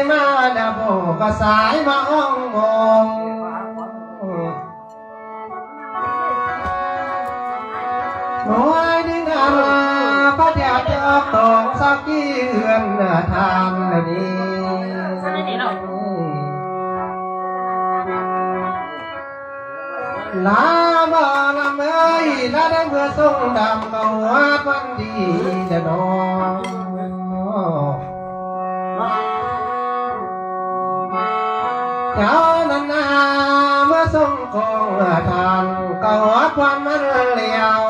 มาแล้วโบก็สายมาอ้องมองหน่วยดิ้งอะไรพระเจ้าจะตองสักกี่เดือนทำเลยนี้ลาบ่ลำเอ้ยลาได้เมื่อทรงดำก็หัววันดีเด้อน้องเจ้านั้นนาเมื่อทรงคงทานก็หัววันมันเลี้ยว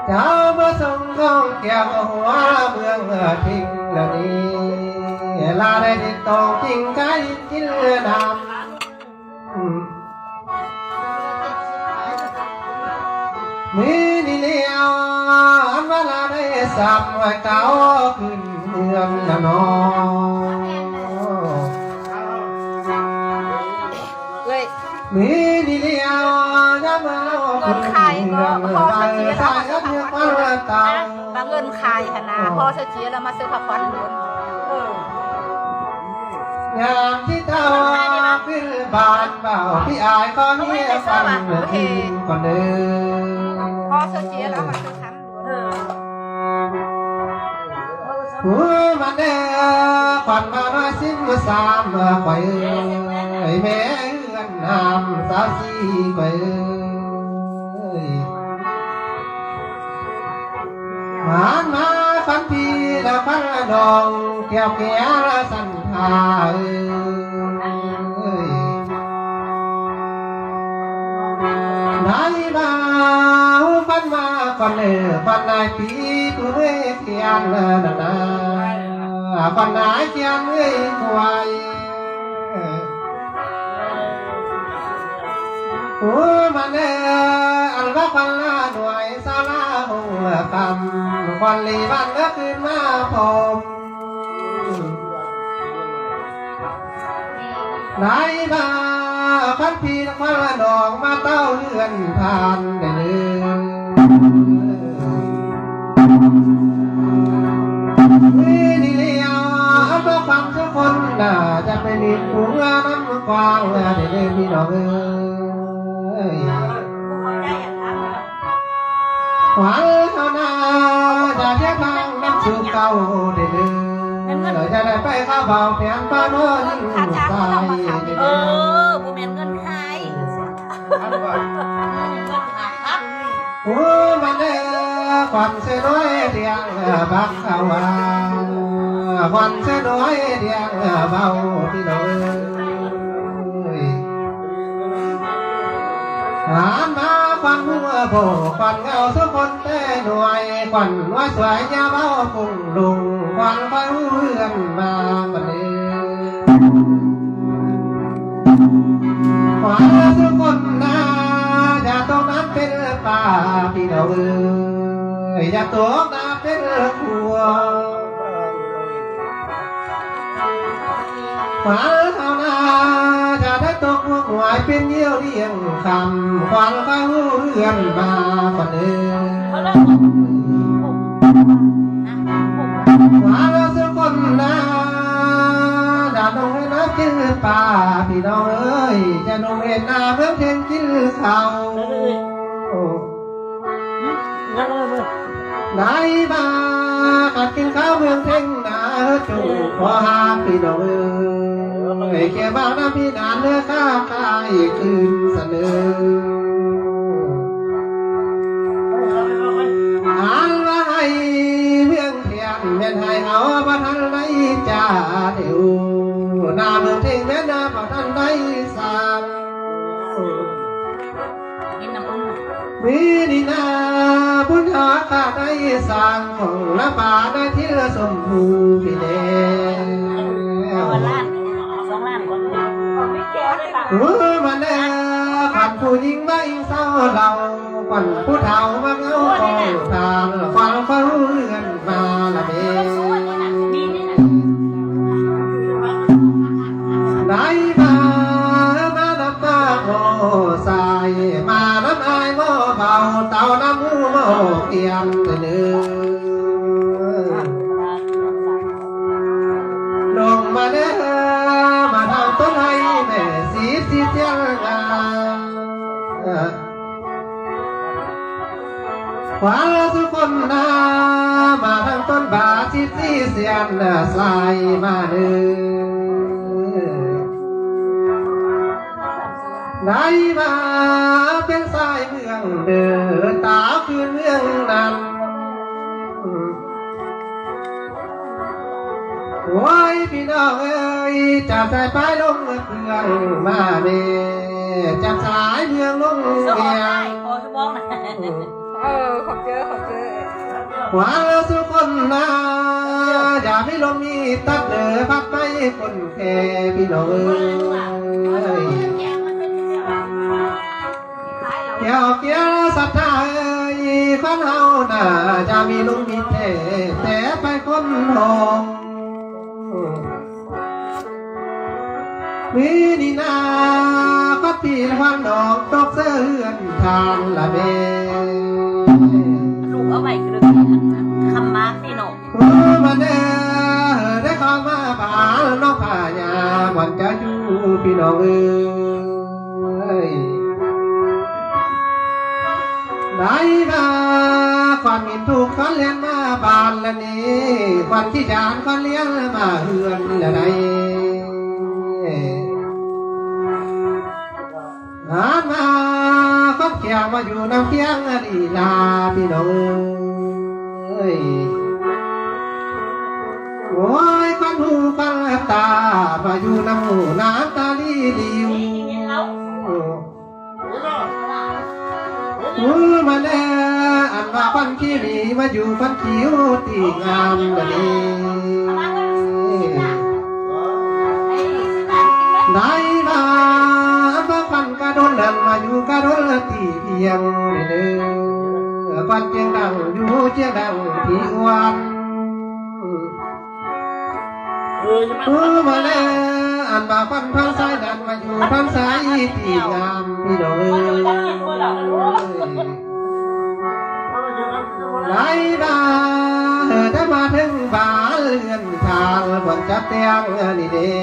เจ้าเมื่อทรงคงเกี่ยวหัวเมืองทิ้งแล้วนี้ลาได้ติดต่อจริงใจกินเลือดำมีนี่เลี้ยวอันเวลาได้สับไว้เก่าขึ้นเมืองละน้องมีนี่เลี้ยวยับเราขึ้นเมืองไปสายก็เพียงวันเก่าบางเงินขายขนาดพอเสียเจียแล้วมาซื้อผักควันล้วนงามที่เท่าขึ้นบานเบาพี่อายก็เงียบฟังทิ้งก่อนเดินพอเสียเจียแล้วมาซื้อคำล้วนหัวมันเด้อขวัญมาน้อยสิ้นมือสามไปแม่เอื้อนน้ำสาวสีไปหานมาฟันพีแล้วฟันดองเกี่ยวแก่สันทาไหนมาฟันมาก่อนฟันนายปีตัวเอ้เขียนนาฟันนายเขียนเอ้ควายหัวมันเอ้อันว่าฟันละหน่วยสาลาหัวคำวันลีวันก็ขึ้นมาพรมไหนมาพันพีนักพันละดอกมาเต้าเลื่อนผ่านได้เลยนี่เลี้ยวอันว่าความทุกคนน่าจะเป็นอีกหัวน้ำกว้างได้เลยพี่น้องเอ้ยหวังเท่านาจะเทียบทางน้ำสูบเก่าได้เลยเราจะได้ไปข้าวเบาเพียงป้าน้อยตายผู้เป็นเงินใครโอ้มันเด้อควันเสน้อยเดียงบักเขาว่าควันเสน้อยเดียงเบาพี่น้อยหานมาควันหัวโผล่ควันเงาทุกคนแต่หน่วยควันว่าสวยยาเบาปุ่งลุงควันไปเรื่อนมาบันเด้ควันทุกคนนะอย่าตกน้ำเป็นป่าพี่น้องเอ้ยอย่าตกน้ำเป็นขัวควันเท่านาจะได้ตกหัวหวยเป็นเยี่ยวเลี้ยงคำควันไปเรื่อนมาบันเด้ว่าเราทุกคนนะอย่าลงให้น้ำกินป่าพี่น้องเอ้ยจะลงเห็นน้ำเพื่อเพียงกินข้าวไหนมากัดกินข้าวเพื่อเพียงนาจูขอหาพี่น้องเอ้ยแค่บ้านน้ำพี่นานเนื้อข้าวกายคืนเสนออ่านว่าให้เมืองเพียงแม่นให้เอาว่าท่านได้จ่าเดียวหน้าเมืองเพียงแม่นว่าท่านได้สามมีนี่นาบุญหาข้าได้สร้างของละป่าได้ที่ละสมบูรณ์พี่เด้มันเด้อขันผู้หญิงไม่เศร้าเราขันผู้เฒ่ามาเงาคอยทานฟังเขาเรือนมาละเด้ไหนมาน้ำตาโอสายมาน้ำอายโมเบาเต่าน้ำหูโม เกียมเนื้อลงมาเด้อมาทำต้นให้แม่สีเจียงงามขวาทุกคนนามาทางต้นบาที่เสียนสายมาเด้อได้มาเป็นสายเมืองเดินตาคือเมืองนั้นโอ้ยพี่น้องเอ้ยจับสายไปลงเมืองมาเด้จับสายเมืองลงเมียง ขอสมองนะขอบเจอหวังสุขคนนาอย่าไม่ลงมีตัดเดือพักไปคนแค่พี่น้องเอ้ยเกี่ยวศรัทธาเอ้ยคนเฮาน่าจะมีลุงมีแต่ไปคนหงมีนี่นาพัดปีละวันดอกตกเสื้อเฮือนทางละเมลูกเอาไว้คือคำมาพี่น้องมาเด้อได้เข้ามาป่าน้องป่าญาวันจะอยู่พี่น้องเอ้ยได้มาความมินถูกคนเลี้ยงมาบานละนี้ความที่จานคนเลี้ยงมาเฮือนละใดงานมาคนเขียงมาอยู่น้ำเคียงดีลาพี่น้องเอ้ยโอ้ยคนหูคนตามาอยู่น้ำหูน้ำตาลีดิวมาแน่อันว่าคนขี้หนีมาอยู่คนคิ้วตีงามละนี้ได้มาบ้าฟันกระโดนดังมาอยู่กระโดนตีเพียงเด้อปันเจียงดังอยู่เจียงดังที่วันมาแล้วอันบ่าฟันทางซ้ายดันมาอยู่ทางซ้ายตีงามพี่น้องเอ้ยไหลมาถ้ามาถึงบ้านเรือนทางบนจับเตียงนี่เดี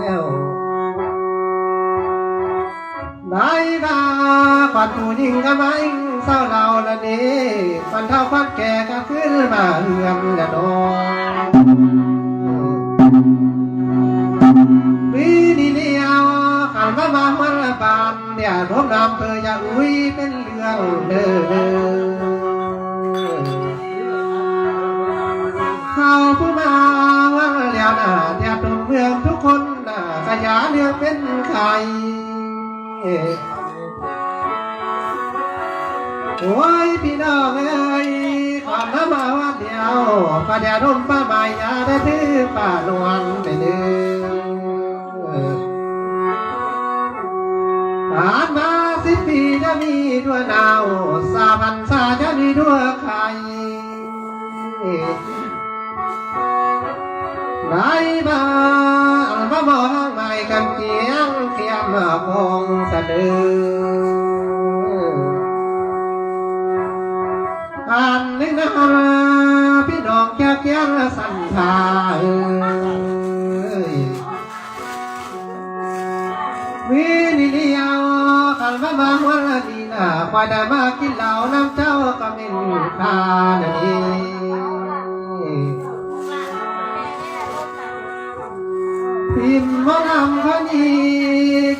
ยวได้มาควันผู้หญิงก็มาอิงเศร้าเราละนี้ควันเท่าควันแก่ก็ขึ้นมาเฮือมละนองปีนี้เลี้ยวขันมาวันละบานเนี่ยรบนำเธออย่าอุ้ยเป็นเรื่องเด้อเขาผู้มาว่าแล้วน่ะแทบทุกเมืองทุกคนน่ะขยะเรื่องเป็นใครโอ้ยพี่น้องเอ้ยความน้ำมาวันเดียวป้าแดดร่มป้าใบยาได้ถือป้านวลไปเด้อผ่านมา10 ปีจะมีด้วยหนาว3,000 จะมีด้วยใครได้มาอันมองไม่กันเกียงเกียมพงสะดืออันนึงนะพี่น้องแก่เกียงสันทาวินิเลียวขันมาวันนี้นะพอได้มากินเหล้าน้ำเจ้าก็ไม่มีค่านี่พิมพ์ว่าทำคนนี้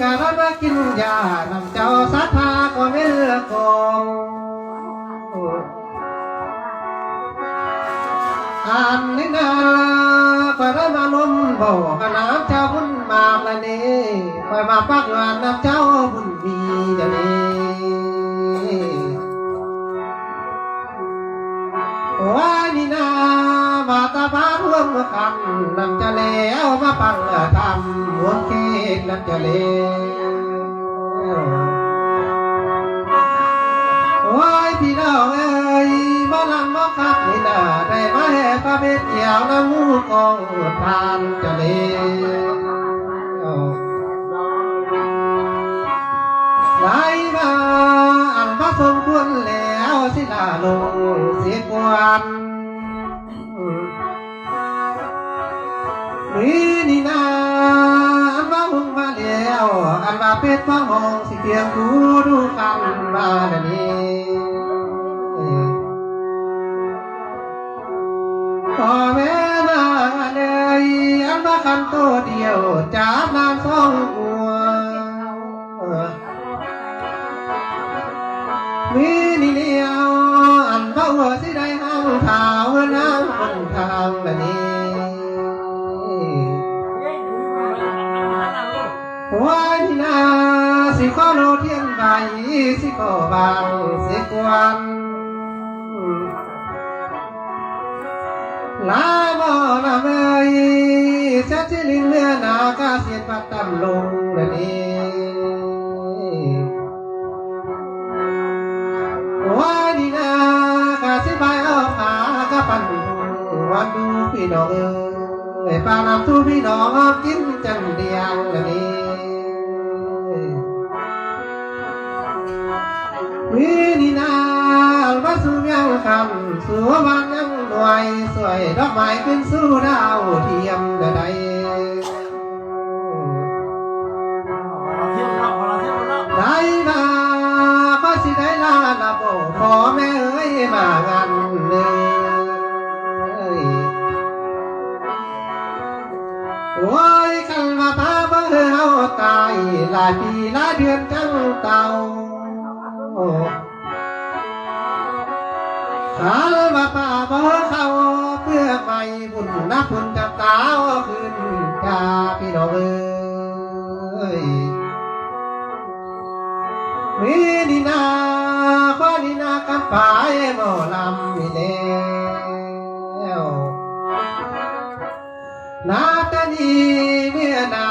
การมากินยาน้ำเจ้าสัทธาก็ไม่เลือกกองอันนี้นะคอยได้มาล้มบอกกับน้ำเจ้าบุญมาละนี้คอยมาปักงานน้ำเจ้าบุญมีจะนี้ว่านี่นามาตาพาร่วมกันน้ำจะแล้วมาปังทำหัวเค้กน้ำจะแล้วโอ้ยพี่น้องเอ้ยมาลำมาคักนี่นาได้มาแห่พระเบ็ดเกี่ยวน้ำมูกองทานจะแล้วไหลมาอันพระสมควรแล้ว าสิลาลงเสียกวนนี่นาอันว่าหงมาแล้วอันว่าเป็ดฟ้ามองสิเพียงดูกันมาเดี๋ยวนี้พ่อแม่มาเลยอันว่าคันตัวเดียวจับนางสองหัวนี่เลี้ยวอันว่าหัวสิได้ห้างเท้านางคนทางเดี๋ยวนี้วันนาสิขอโลเทียนใบสิขอบางสิกวนลาบ่ละเมยเสียจิลิงเมื่อนากาเสียนปัดตำลงเดนี้วันนากาสิใบเอาขากะปันวันดูพี่น้องปากน้ำทูพี่น้องกินจันเดียงเดนี้วินาวัสุยังคำสู่วันยังหน่วยสวยดอกไม้ขึ้นสู่ดาวเทียมใดได้มาพระสิได้ลาลาโบขอแม่เอ้ยมางานเลยโอ้ยคันมาพาเบื่อเอาตายหลายปีหลายเดือนจังเต่าขามาป่าบ่เข้าเพื่อไม่บุญนับบุญจับตาขึ้นจ้าพี่น้องเอ้ยมีดีนาข้อดีนากำปายหมอลำมีแล้วนาตานีเมื่อนา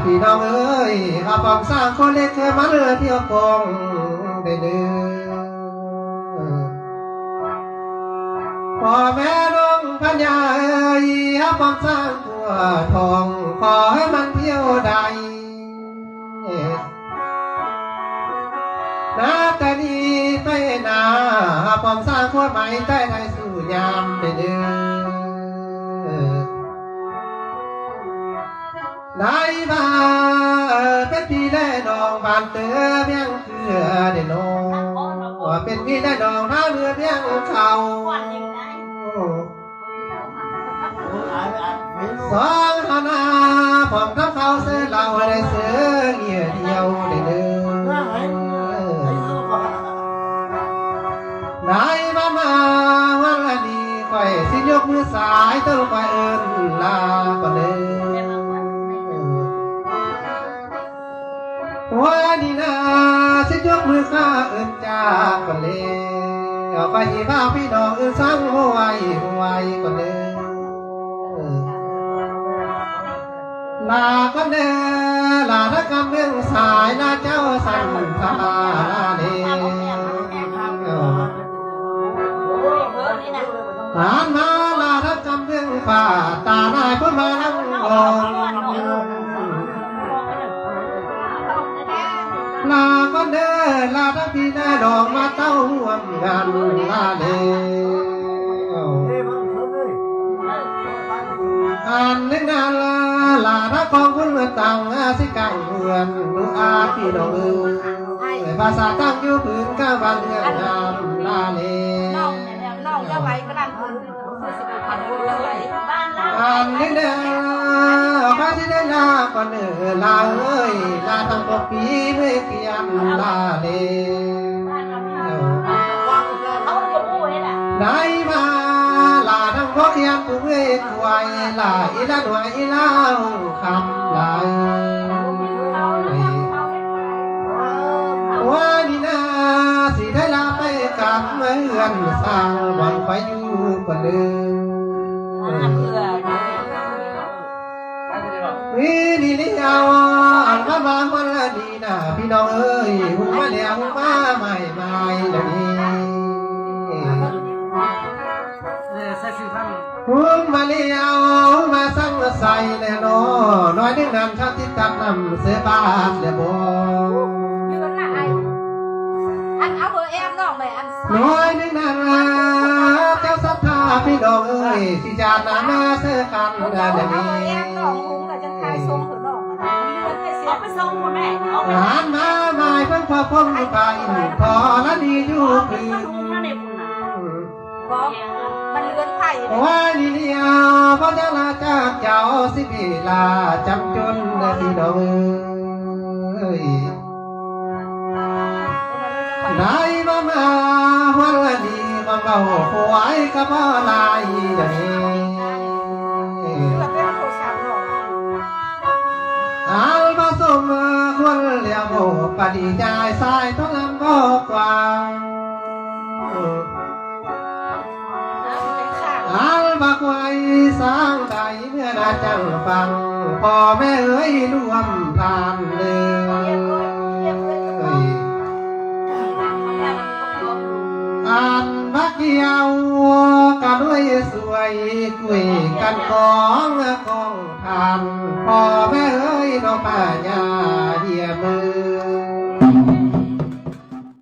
พี่น้องเอ้ยข้าพองสร้างคนเล็กเคยมาเลือเที่ยวกองได้เดือพ่อแม่น้องพญาเอ้ยข้าพองสร้างตัวทองขอให้มันเที่ยวได้นาตานีไปนาข้าพองสร้างคนใหม่ใต้ไทยสู่ยามได้เดือได้มาเป็นพี่ได้น้องบ้านเตือเพียงเถื่อได้น้องเป็นพี่ได้น้องน้าเรือเพียงเขาสองหานาผมกับเขาเสือเราได้เสือเหี่ยเดียวได้เดินได้มาวันนี้คอยสิยกมือสายต้องคอยเอิ้นลาก่อนเลยวันนี้นะสิยกมือข้าเอิ้นจากก่อนเลยเอาไปที่บ้านพี่น้องเอิ้นสั่งหัวไว้ก่อนเลยลาก่อนเด้อลาทักกำเรื่องสายลาเจ้าสั่งทาเด้ผ่านมาลาทักกำเรื่องฝ่าตาหน้าพ้นมานั่งลงลาก่อนเด้อลาทั้งพี่ได้ดอกมาเต้าห่วมกันลาเด้อันนึกนานลาทักของคุณเมื่อตังสิกังเฮือนลูกอาพี่น้องเอ้ยภาษาตั้งอยู่พื้นก้าวบ้านเรือนงามลาเล่น้องจะไหวก็นั่งพื้นอันนึกนานข้าที่ได้ลาก่อนเด้อลาเอ้ยลาทั้งปกปีไม่เกียมลาเล่ได้มาลาทั้งพกเกียมผู้เวทไว้ลาอีลาหน่วยอีลาคำลาวันนี้นาสิได้ลาไปกับเมือนสาวหวังไปอยู่คนเดิมวินี่เลี้ยวอันมาบางวันละดีนะพี่น้องเอ้ยหูมาเลี้ยวหูมาใหม่เดี๋ยวนี้หูมาเลี้ยวมาสั่งใส่แน่นอนน้อยนึงนำชาติตักนำเสือบาทเดี๋ยวบอกอันเอาเบอร์แอมน้องเลยอันน้อย นั้นเจ้าศรัทธาพี่น้องเอ้ยสิจานนามาเสื้อกันกันนี้ น้องลุงกับจังทายทรงเถอะน้องเอาไปส่งคุณแม่เอาไป หานมาหมายเพิ่งพอคงไปพอละดีอยู่คืน บอกมันเลือนไผ่ ว่านี่เดียวพระเจ้าลาจากเจ้าสิบิลาจำจนพี่น้องเอ้ยได้มาวันละดีมาเบาหวยกับอะไรเดี๋ยวนี้ แบบเป็นโคชาหรอก อัลมาสมควรเลี้ยงโบปฏิจายสายต้องลำบอกกว่าอัลบักไว้สร้างใจเมื่อนาจังฟังพ่อแม่เอ้ยร่วมทานเลยอ่านบักเดียวก็ด้วยสวยคุยกันของทานพ่อแม่เอ้ยน้องป่าญา